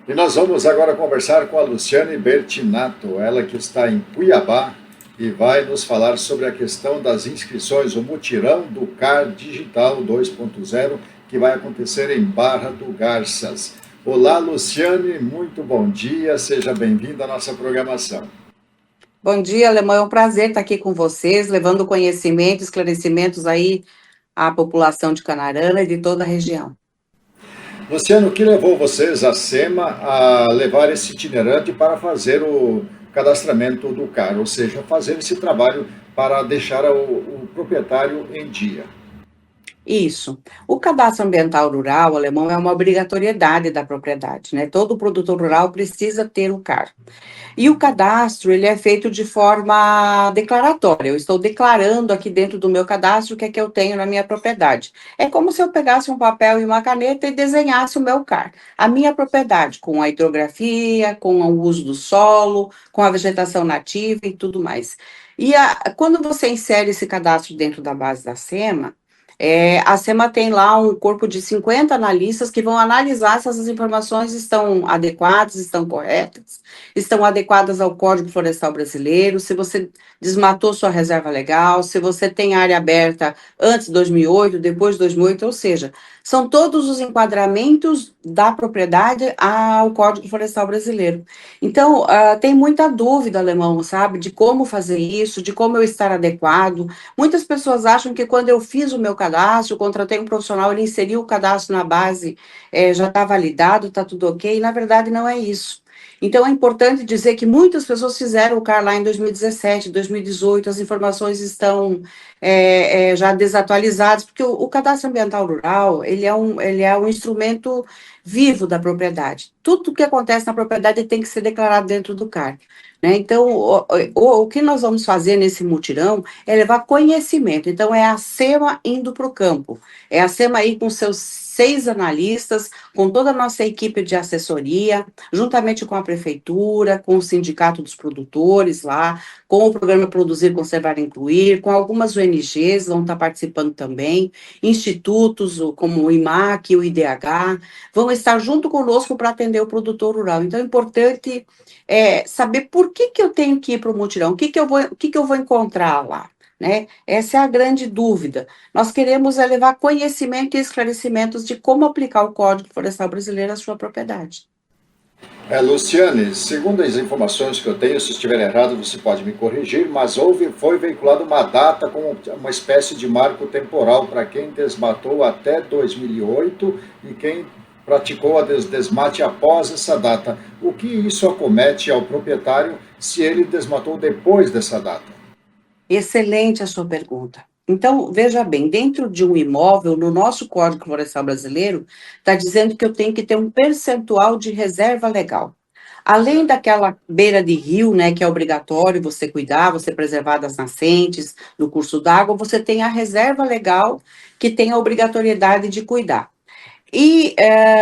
E nós vamos agora conversar com a Luciane Bertinato, ela que está em Cuiabá e vai nos falar sobre a questão das inscrições, o mutirão do CAR Digital 2.0, que vai acontecer em Barra do Garças. Olá, Luciane, muito bom dia, seja bem-vinda à nossa programação. Bom dia, Alemão. É um prazer estar aqui com vocês, levando conhecimento, esclarecimentos aí à população de Canarana e de toda a região. Luciano, o que levou vocês, a SEMA, a levar esse itinerante para fazer o cadastramento do CAR, ou seja, fazer esse trabalho para deixar o proprietário em dia? Isso. O cadastro ambiental rural alemão é uma obrigatoriedade da propriedade, né? Todo produtor rural precisa ter o CAR. E o cadastro, ele é feito de forma declaratória. Eu estou declarando aqui dentro do meu cadastro o que é que eu tenho na minha propriedade. É como se eu pegasse um papel e uma caneta e desenhasse o meu CAR. A minha propriedade, com a hidrografia, com o uso do solo, com a vegetação nativa e tudo mais. Quando você insere esse cadastro dentro da base da SEMA, a SEMA tem lá um corpo de 50 analistas que vão analisar se essas informações estão adequadas, estão corretas, estão adequadas ao Código Florestal Brasileiro, se você desmatou sua reserva legal, se você tem área aberta antes de 2008, depois de 2008, ou seja, são todos os enquadramentos da propriedade ao Código Florestal Brasileiro. Então, tem muita dúvida, Alemão, sabe, de como fazer isso, de como eu estar adequado. Muitas pessoas acham que quando eu fiz o meu cadastro, contratei um profissional, ele inseriu o cadastro na base, já está validado, está tudo ok, e na verdade não é isso. Então, é importante dizer que muitas pessoas fizeram o CAR lá em 2017, 2018, as informações estão já desatualizadas, porque o cadastro ambiental rural, ele é um instrumento vivo da propriedade. Tudo que acontece na propriedade tem que ser declarado dentro do CAR. Né? Então, o que nós vamos fazer nesse mutirão é levar conhecimento. Então, é a SEMA indo para o campo. É a SEMA aí com seus 6 analistas, com toda a nossa equipe de assessoria, juntamente com a prefeitura, com o sindicato dos produtores lá, com o programa Produzir, Conservar e Incluir, com algumas ONGs vão estar participando também, institutos como o IMAC, o IDH, vão estar junto conosco para atender o produtor rural. Então, é importante saber por que eu tenho que ir para o mutirão, o que eu vou encontrar lá. Né? Essa é a grande dúvida. Nós queremos levar conhecimento e esclarecimentos de como aplicar o Código Florestal Brasileiro à sua propriedade. Luciane, segundo as informações que eu tenho, se estiver errado você pode me corrigir, mas foi veiculada uma data com uma espécie de marco temporal para quem desmatou até 2008 e quem praticou a desmate após essa data. O que isso acomete ao proprietário se ele desmatou depois dessa data? Excelente a sua pergunta. Então, veja bem, dentro de um imóvel, no nosso Código Florestal Brasileiro, está dizendo que eu tenho que ter um percentual de reserva legal. Além daquela beira de rio, né, que é obrigatório você cuidar, você preservar das nascentes, do curso d'água, você tem a reserva legal que tem a obrigatoriedade de cuidar.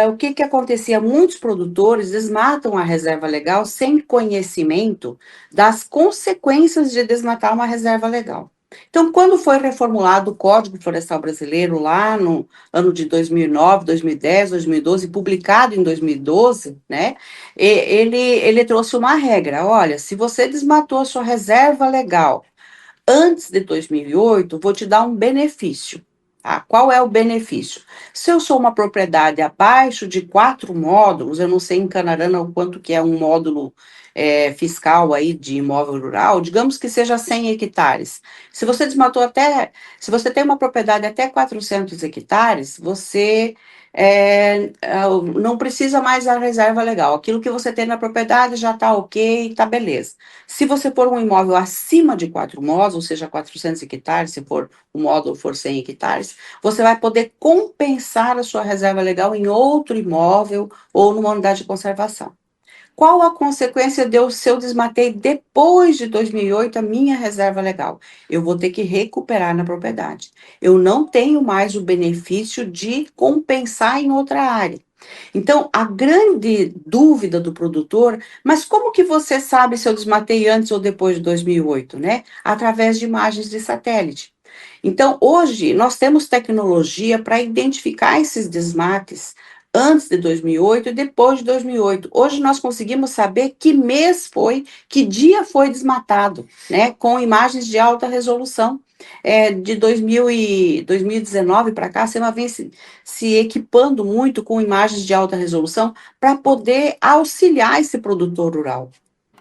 O que que acontecia? Muitos produtores desmatam a reserva legal sem conhecimento das consequências de desmatar uma reserva legal. Então, quando foi reformulado o Código Florestal Brasileiro, lá no ano de 2009, 2010, 2012, publicado em 2012, né, ele trouxe uma regra, olha, se você desmatou a sua reserva legal antes de 2008, vou te dar um benefício. Tá? Qual é o benefício? Se eu sou uma propriedade abaixo de 4 módulos, eu não sei em Canarana o quanto que é um módulo fiscal aí de imóvel rural, digamos que seja 100 hectares. Se você tem uma propriedade até 400 hectares, você não precisa mais da reserva legal. Aquilo que você tem na propriedade já está ok, está beleza. Se você for um imóvel acima de 4 módulos, ou seja, 400 hectares, se for um módulo for 100 hectares, você vai poder compensar a sua reserva legal em outro imóvel ou numa unidade de conservação. Qual a consequência de eu, se eu desmatei depois de 2008 a minha reserva legal? Eu vou ter que recuperar na propriedade. Eu não tenho mais o benefício de compensar em outra área. Então, a grande dúvida do produtor, mas como que você sabe se eu desmatei antes ou depois de 2008, né? Através de imagens de satélite. Então, hoje, nós temos tecnologia para identificar esses desmates antes de 2008 e depois de 2008. Hoje nós conseguimos saber que mês foi, que dia foi desmatado, né, com imagens de alta resolução. De 2019 para cá, a SEMA vem se equipando muito com imagens de alta resolução para poder auxiliar esse produtor rural.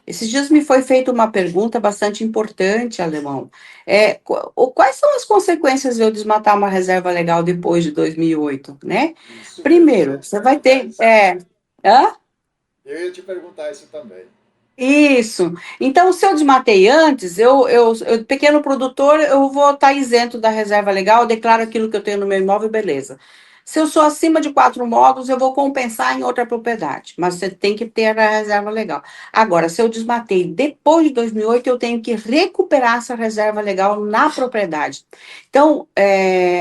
Esses dias me foi feita uma pergunta bastante importante, Alemão. Quais são as consequências de eu desmatar uma reserva legal depois de 2008, né? Isso mesmo, eu Primeiro, ia te você vai perguntar ter... isso. Hã? Eu ia te perguntar isso também. Isso. Então, se eu desmatei antes, pequeno produtor, eu vou estar isento da reserva legal, eu declaro aquilo que eu tenho no meu imóvel, beleza. Se eu sou acima de 4 módulos, eu vou compensar em outra propriedade, mas você tem que ter a reserva legal. Agora, se eu desmatei depois de 2008, eu tenho que recuperar essa reserva legal na propriedade. Então,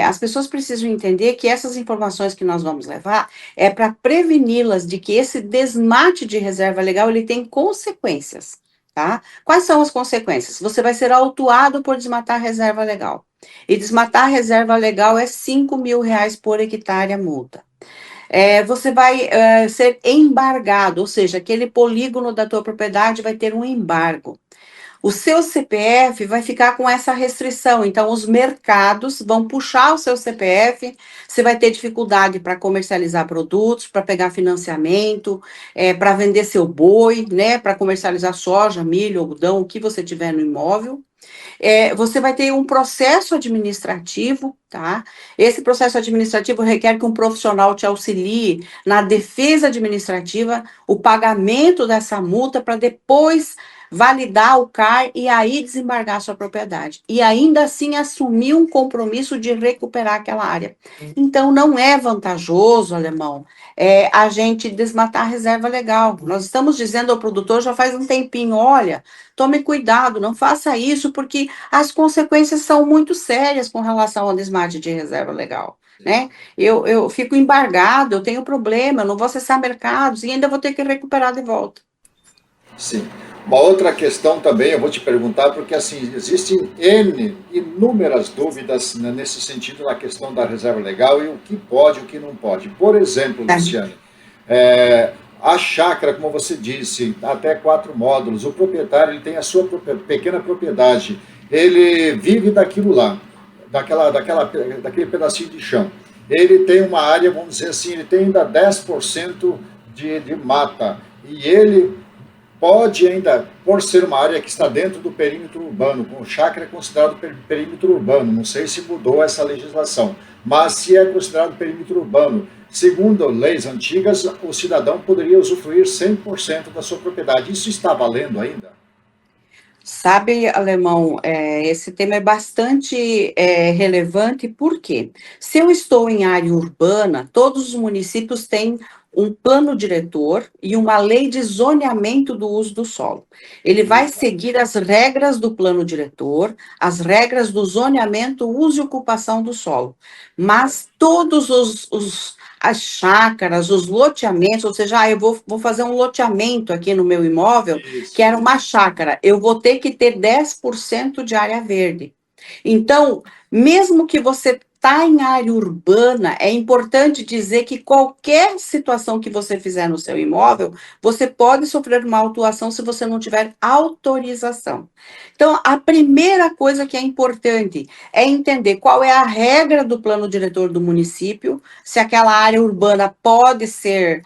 as pessoas precisam entender que essas informações que nós vamos levar é para preveni-las de que esse desmate de reserva legal ele tem consequências, tá? Quais são as consequências? Você vai ser autuado por desmatar reserva legal. E desmatar reserva legal é R$ 5.000 por hectare a multa. Você vai ser embargado, ou seja, aquele polígono da tua propriedade vai ter um embargo. O seu CPF vai ficar com essa restrição, então os mercados vão puxar o seu CPF, você vai ter dificuldade para comercializar produtos, para pegar financiamento, para vender seu boi, né, para comercializar soja, milho, algodão, o que você tiver no imóvel. Você vai ter um processo administrativo, tá? Esse processo administrativo requer que um profissional te auxilie na defesa administrativa, o pagamento dessa multa para depois validar o CAR e aí desembargar a sua propriedade. E ainda assim assumir um compromisso de recuperar aquela área. Então, não é vantajoso, Alemão, a gente desmatar a reserva legal. Nós estamos dizendo ao produtor já faz um tempinho, olha, tome cuidado, não faça isso, porque as consequências são muito sérias com relação ao desmate de reserva legal, né? Eu fico embargado, eu tenho problema, eu não vou acessar mercados e ainda vou ter que recuperar de volta. Sim. Uma outra questão também, eu vou te perguntar, porque assim, existem inúmeras dúvidas, né, nesse sentido, na questão da reserva legal e o que pode e o que não pode. Por exemplo, Tá? Luciane, a chácara, como você disse, até 4 módulos, o proprietário ele tem a sua pequena propriedade, ele vive daquilo lá, daquele pedacinho de chão. Ele tem uma área, vamos dizer assim, ele tem ainda 10% de mata, e ele pode ainda, por ser uma área que está dentro do perímetro urbano, com chácara é considerado perímetro urbano, não sei se mudou essa legislação, mas se é considerado perímetro urbano, segundo leis antigas, o cidadão poderia usufruir 100% da sua propriedade. Isso está valendo ainda? Sabe, Alemão, esse tema é bastante relevante, porque se eu estou em área urbana, todos os municípios têm um plano diretor e uma lei de zoneamento do uso do solo. Ele vai seguir as regras do plano diretor, as regras do zoneamento, uso e ocupação do solo, mas todos as chácaras, os loteamentos, ou seja, eu vou fazer um loteamento aqui no meu imóvel, que Isso. era uma chácara, eu vou ter que ter 10% de área verde. Então, mesmo que você está em área urbana, é importante dizer que qualquer situação que você fizer no seu imóvel, você pode sofrer uma autuação se você não tiver autorização. Então, a primeira coisa que é importante é entender qual é a regra do plano diretor do município, se aquela área urbana pode ser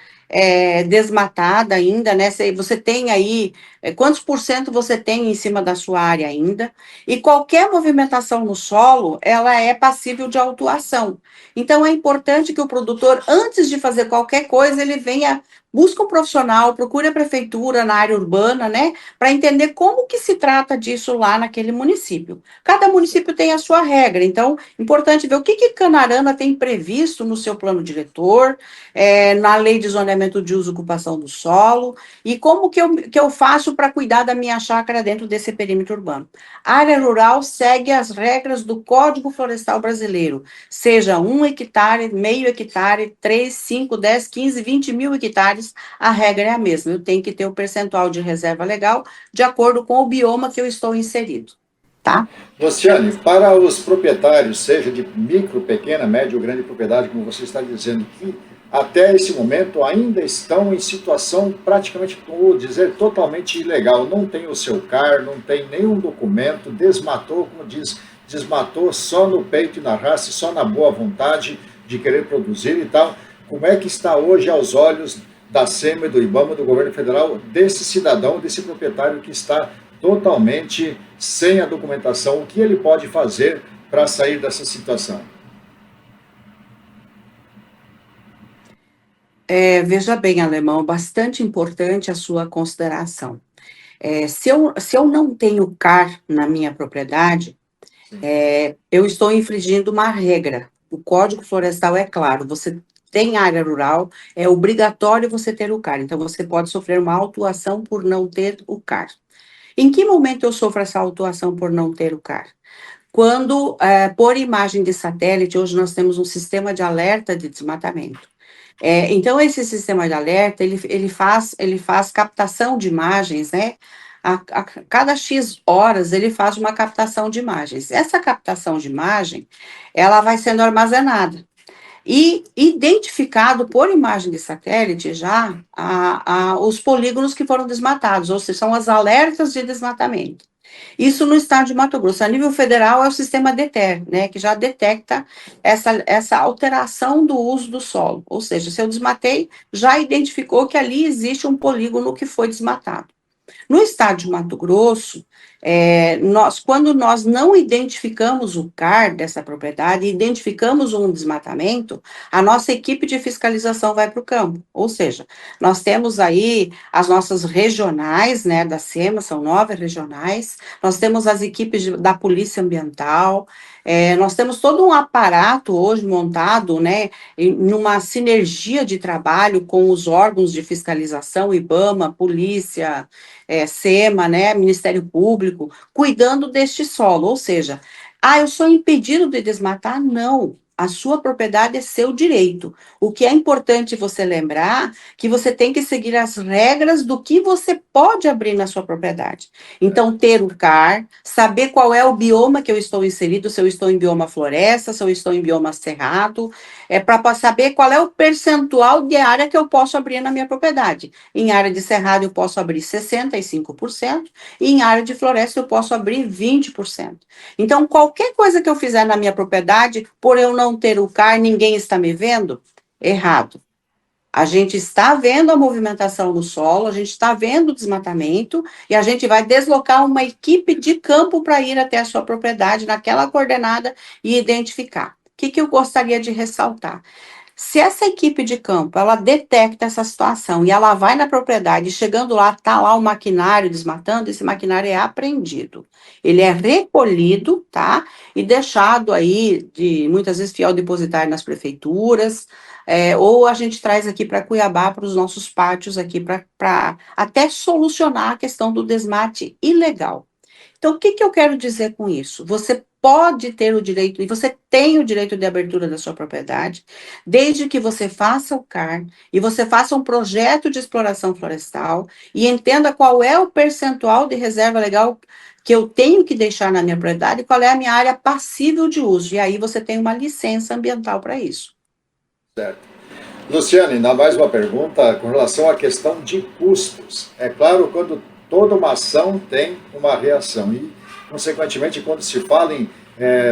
desmatada ainda, né? Se você tem aí, quantos por cento você tem em cima da sua área ainda, e qualquer movimentação no solo, ela é passível de autuação. Então, é importante que o produtor, antes de fazer qualquer coisa, ele venha, busca um profissional, procure a prefeitura na área urbana, né, para entender como que se trata disso lá naquele município. Cada município tem a sua regra, então, importante ver o que Canarana tem previsto no seu plano diretor, na lei de zoneamento de uso e ocupação do solo, e como que eu faço para cuidar da minha chácara dentro desse perímetro urbano. A área rural segue as regras do Código Florestal Brasileiro, seja 1 hectare, meio hectare, 3, 5, 10, 15, 20 mil hectares, a regra é a mesma. Eu tenho que ter o percentual de reserva legal de acordo com o bioma que eu estou inserido, tá? Luciane, para os proprietários, seja de micro, pequena, média ou grande propriedade, como você está dizendo, que até esse momento ainda estão em situação praticamente, vou dizer, totalmente ilegal. Não tem o seu CAR, não tem nenhum documento, desmatou, como diz, desmatou só no peito e na raça, só na boa vontade de querer produzir e tal. Como é que está hoje aos olhos da SEMA, do IBAMA, do governo federal, desse cidadão, desse proprietário que está totalmente sem a documentação? O que ele pode fazer para sair dessa situação? Veja bem, Alemão, bastante importante a sua consideração. Se eu não tenho CAR na minha propriedade, eu estou infringindo uma regra. O Código Florestal é claro, você tem área rural, é obrigatório você ter o CAR, então você pode sofrer uma autuação por não ter o CAR. Em que momento eu sofro essa autuação por não ter o CAR? Quando, por imagem de satélite, hoje nós temos um sistema de alerta de desmatamento. Então, esse sistema de alerta, ele faz captação de imagens, né? A cada X horas, ele faz uma captação de imagens. Essa captação de imagem, ela vai sendo armazenada. E identificado por imagem de satélite já os polígonos que foram desmatados, ou seja, são as alertas de desmatamento. Isso no estado de Mato Grosso. A nível federal é o sistema DETER, né, que já detecta essa alteração do uso do solo. Ou seja, se eu desmatei, já identificou que ali existe um polígono que foi desmatado. No estado de Mato Grosso, quando nós não identificamos o CAR dessa propriedade, identificamos um desmatamento, a nossa equipe de fiscalização vai para o campo. Ou seja, nós temos aí as nossas regionais, né, da SEMA, são 9 regionais, nós temos as equipes da Polícia Ambiental, nós temos todo um aparato hoje montado, né, numa sinergia de trabalho com os órgãos de fiscalização, IBAMA, Polícia, SEMA, né, Ministério Público, cuidando deste solo, ou seja, eu sou impedido de desmatar? Não, a sua propriedade é seu direito. O que é importante você lembrar que você tem que seguir as regras do que você pode abrir na sua propriedade. Então, ter o CAR, saber qual é o bioma que eu estou inserido, se eu estou em bioma floresta, se eu estou em bioma cerrado, para saber qual é o percentual de área que eu posso abrir na minha propriedade. Em área de cerrado eu posso abrir 65%, e em área de floresta eu posso abrir 20%. Então, qualquer coisa que eu fizer na minha propriedade, por eu não ter o CAR, ninguém está me vendo? Errado. A gente está vendo a movimentação no solo, a gente está vendo o desmatamento, e a gente vai deslocar uma equipe de campo para ir até a sua propriedade, naquela coordenada, e identificar. O que eu gostaria de ressaltar? Se essa equipe de campo, ela detecta essa situação e ela vai na propriedade, chegando lá, está lá o maquinário desmatando, esse maquinário é apreendido. Ele é recolhido, tá? E deixado aí, muitas vezes, fiel depositário nas prefeituras, ou a gente traz aqui para Cuiabá, para os nossos pátios aqui, para até solucionar a questão do desmate ilegal. Então, o que eu quero dizer com isso? Você pode ter o direito, e você tem o direito de abertura da sua propriedade, desde que você faça o CAR e você faça um projeto de exploração florestal e entenda qual é o percentual de reserva legal que eu tenho que deixar na minha propriedade e qual é a minha área passível de uso. E aí você tem uma licença ambiental para isso. Certo. Luciane, ainda mais uma pergunta com relação à questão de custos. É claro, quando toda uma ação tem uma reação e, consequentemente, quando se fala em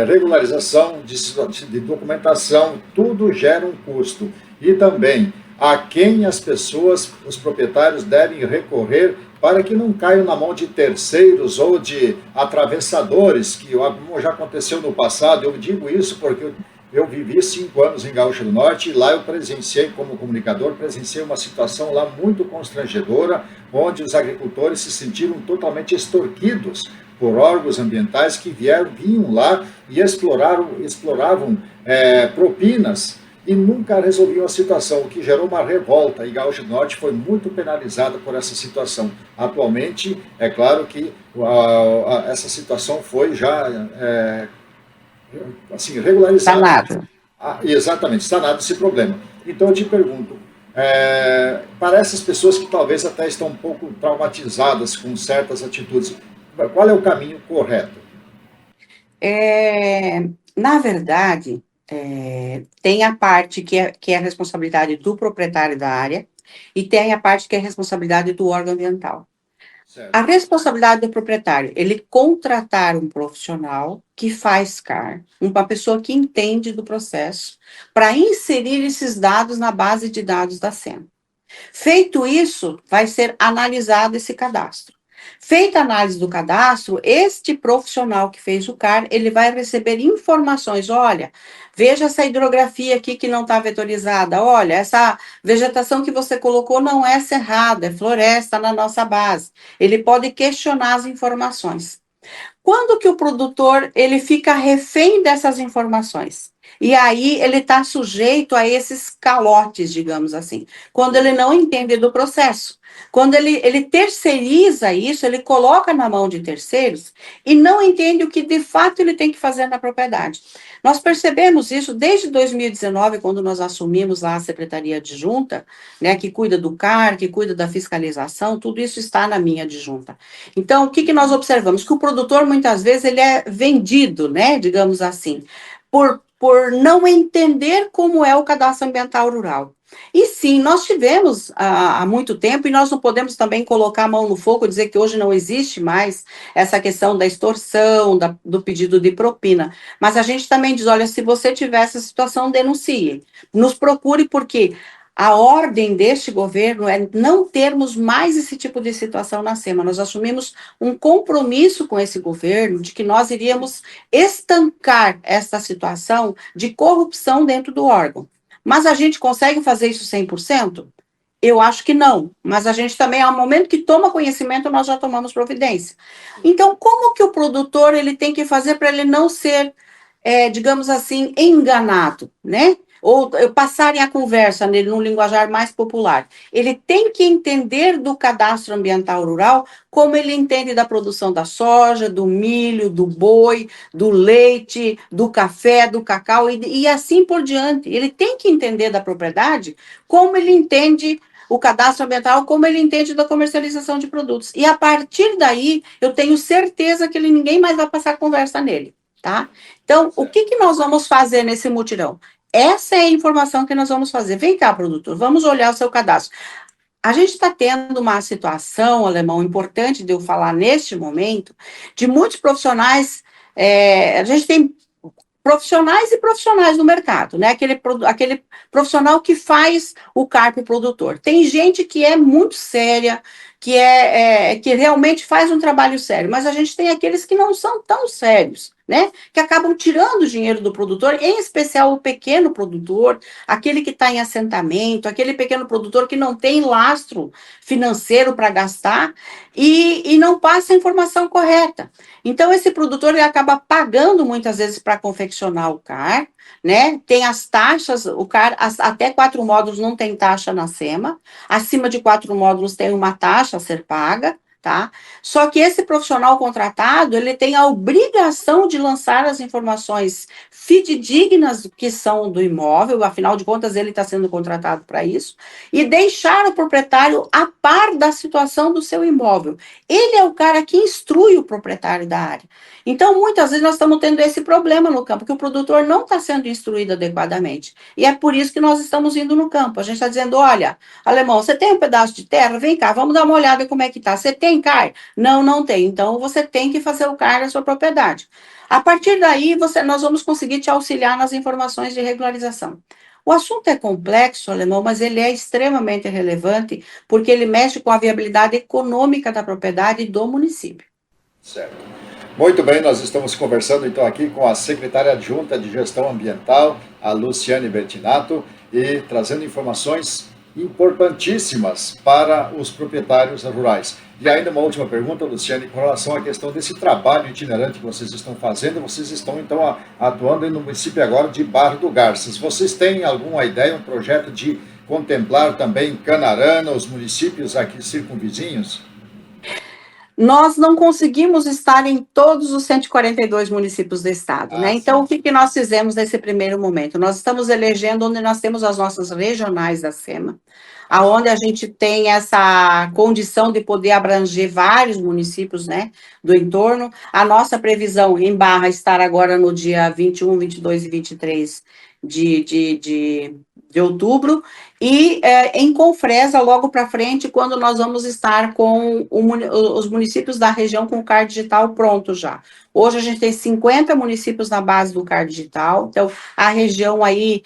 regularização de documentação, tudo gera um custo. E também a quem as pessoas, os proprietários, devem recorrer para que não caiam na mão de terceiros ou de atravessadores, que já aconteceu no passado. Eu digo isso porque eu vivi 5 anos em Gaúcha do Norte e lá eu presenciei, como comunicador, presenciei uma situação lá muito constrangedora, onde os agricultores se sentiram totalmente extorquidos por órgãos ambientais que vinham lá e exploravam propinas e nunca resolviam a situação, o que gerou uma revolta, e Gaúcha do Norte foi muito penalizada por essa situação. Atualmente, é claro que essa situação foi já assim, regularizada. Sanado. Exatamente, sanado esse problema. Então eu te pergunto, para essas pessoas que talvez até estão um pouco traumatizadas com certas atitudes, qual é o caminho correto? Na verdade, Tem a parte que é a responsabilidade do proprietário da área e tem a parte que é a responsabilidade do órgão ambiental. A Certo. responsabilidade do proprietário, ele contratar um profissional que faz CAR, uma pessoa que entende do processo, para inserir esses dados na base de dados da SEMA. Feito isso, vai ser analisado esse cadastro. Feita a análise do cadastro, este profissional que fez o CAR, ele vai receber informações. Olha, veja essa hidrografia aqui que não está vetorizada. Olha, essa vegetação que você colocou não é cerrado, é floresta na nossa base. Ele pode questionar as informações. Quando que o produtor ele fica refém dessas informações? E aí ele está sujeito a esses calotes, digamos assim, quando ele não entende do processo. Quando ele terceiriza isso, ele coloca na mão de terceiros e não entende o que de fato ele tem que fazer na propriedade. Nós percebemos isso desde 2019, quando nós assumimos lá a Secretaria Adjunta, né, que cuida do CAR, que cuida da fiscalização, tudo isso está na minha adjunta. Então, o que nós observamos? Que o produtor, muitas vezes, ele é vendido, né, digamos assim, por não entender como é o cadastro ambiental rural. E sim, nós tivemos há muito tempo, e nós não podemos também colocar a mão no fogo e dizer que hoje não existe mais essa questão da extorsão, do pedido de propina. Mas a gente também diz, olha, se você tiver essa situação, denuncie. Nos procure, porque a ordem deste governo é não termos mais esse tipo de situação na SEMA. Nós assumimos um compromisso com esse governo de que nós iríamos estancar essa situação de corrupção dentro do órgão. Mas a gente consegue fazer isso 100%? Eu acho que não, mas a gente também, ao momento que toma conhecimento, nós já tomamos providência. Então, como que o produtor ele tem que fazer para ele não ser, digamos assim, enganado, né? Ou passarem a conversa nele num linguajar mais popular. Ele tem que entender do cadastro ambiental rural como ele entende da produção da soja, do milho, do boi, do leite, do café, do cacau e assim por diante. Ele tem que entender da propriedade como ele entende o cadastro ambiental, como ele entende da comercialização de produtos. E a partir daí, eu tenho certeza que ninguém mais vai passar conversa nele, tá? Então, o que nós vamos fazer nesse mutirão? Essa é a informação que nós vamos fazer. Vem cá, produtor, vamos olhar o seu cadastro. A gente está tendo uma situação, Alemão, importante de eu falar neste momento, de muitos profissionais, a gente tem profissionais e profissionais no mercado, né? Aquele profissional que faz o carpo produtor. Tem gente que é muito séria, que realmente faz um trabalho sério, mas a gente tem aqueles que não são tão sérios, né? Que acabam tirando o dinheiro do produtor, em especial o pequeno produtor, aquele que está em assentamento, aquele pequeno produtor que não tem lastro financeiro para gastar e não passa a informação correta. Então, esse produtor ele acaba pagando muitas vezes para confeccionar o CAR, né? Tem as taxas, o CAR até 4 módulos não tem taxa na SEMA, acima de 4 módulos tem uma taxa a ser paga, tá? Só que esse profissional contratado, ele tem a obrigação de lançar as informações fidedignas que são do imóvel, afinal de contas, ele está sendo contratado para isso, e deixar o proprietário a par da situação do seu imóvel. Ele é o cara que instrui o proprietário da área. Então, muitas vezes, nós estamos tendo esse problema no campo, que o produtor não está sendo instruído adequadamente. E é por isso que nós estamos indo no campo. A gente está dizendo, olha, Alemão, você tem um pedaço de terra? Vem cá, vamos dar uma olhada como é que está. Você tem CAR? Não, não tem. Então, você tem que fazer o CAR na sua propriedade. A partir daí, nós vamos conseguir te auxiliar nas informações de regularização. O assunto é complexo, Alemão, mas ele é extremamente relevante, porque ele mexe com a viabilidade econômica da propriedade e do município. Certo. Muito bem, nós estamos conversando então aqui com a secretária adjunta de Gestão Ambiental, a Luciane Bertinato, e trazendo informações importantíssimas para os proprietários rurais. E ainda uma última pergunta, Luciane, com relação à questão desse trabalho itinerante que vocês estão fazendo. Vocês estão então atuando no município agora de Barra do Garças. Vocês têm alguma ideia, um projeto de contemplar também Canarana, os municípios aqui circunvizinhos? Nós não conseguimos estar em todos os 142 municípios do estado, né? Então, o que nós fizemos nesse primeiro momento? Nós estamos elegendo onde nós temos as nossas regionais da SEMA, aonde a gente tem essa condição de poder abranger vários municípios, né, do entorno. A nossa previsão em Barra estar agora no dia 21, 22 e 23 de outubro, e em Confresa, logo para frente, quando nós vamos estar com os municípios da região com o CAR digital pronto já. Hoje a gente tem 50 municípios na base do CAR digital, então a região aí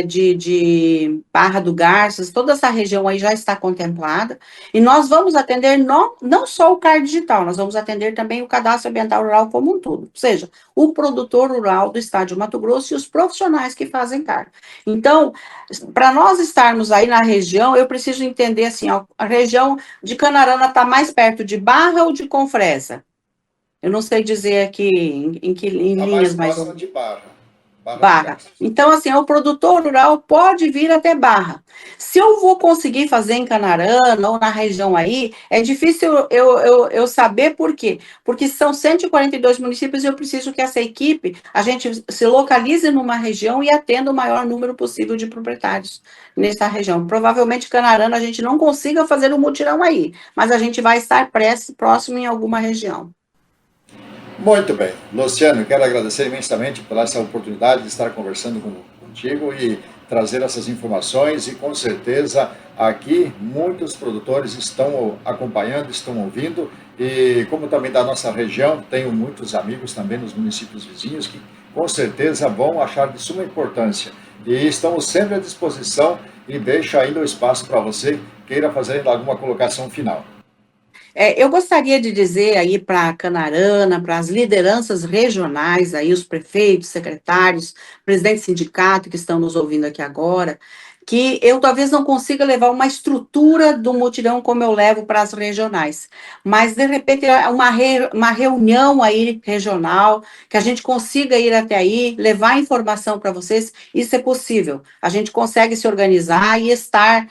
de Barra do Garças, toda essa região aí já está contemplada, e nós vamos atender não só o CAR digital, nós vamos atender também o Cadastro Ambiental Rural como um todo, ou seja, o produtor rural do estado de Mato Grosso e os profissionais que fazem CAR. Então, para nós estarmos aí na região, eu preciso entender assim, ó, a região de Canarana está mais perto de Barra ou de Confresa? Eu não sei dizer aqui em A mais linhas mais ou próxima menos. de Barra, Barra do Barra. Garças. Então, assim, o produtor rural pode vir até Barra. Se eu vou conseguir fazer em Canarana ou na região aí, é difícil eu saber por quê. Porque são 142 municípios e eu preciso que essa equipe, a gente se localize numa região e atenda o maior número possível de proprietários nessa região. Provavelmente Canarana a gente não consiga fazer o mutirão aí, mas a gente vai estar próximo em alguma região. Muito bem. Luciano, quero agradecer imensamente por essa oportunidade de estar conversando contigo e trazer essas informações, e com certeza aqui muitos produtores estão acompanhando, estão ouvindo, e como também da nossa região, tenho muitos amigos também nos municípios vizinhos que com certeza vão achar de suma importância. E estamos sempre à disposição, e deixo ainda o espaço para você queira fazer alguma colocação final. Eu gostaria de dizer aí para a Canarana, para as lideranças regionais, aí os prefeitos, secretários, presidentes de sindicato que estão nos ouvindo aqui agora, que eu talvez não consiga levar uma estrutura do mutirão como eu levo para as regionais, mas de repente uma reunião aí regional, que a gente consiga ir até aí, levar informação para vocês, isso é possível. A gente consegue se organizar e estar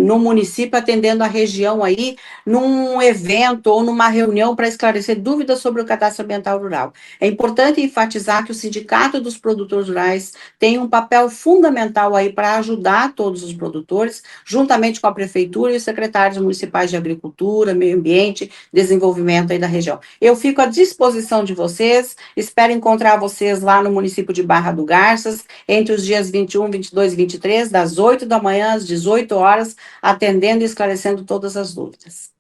no município atendendo a região aí, num evento ou numa reunião para esclarecer dúvidas sobre o cadastro ambiental rural. É importante enfatizar que o Sindicato dos Produtores Rurais tem um papel fundamental aí para ajudar todos os produtores, juntamente com a Prefeitura e os secretários municipais de Agricultura, Meio Ambiente, Desenvolvimento aí da região. Eu fico à disposição de vocês, espero encontrar vocês lá no município de Barra do Garças, entre os dias 21, 22 e 23, das 8 da manhã às 18 horas, atendendo e esclarecendo todas as dúvidas.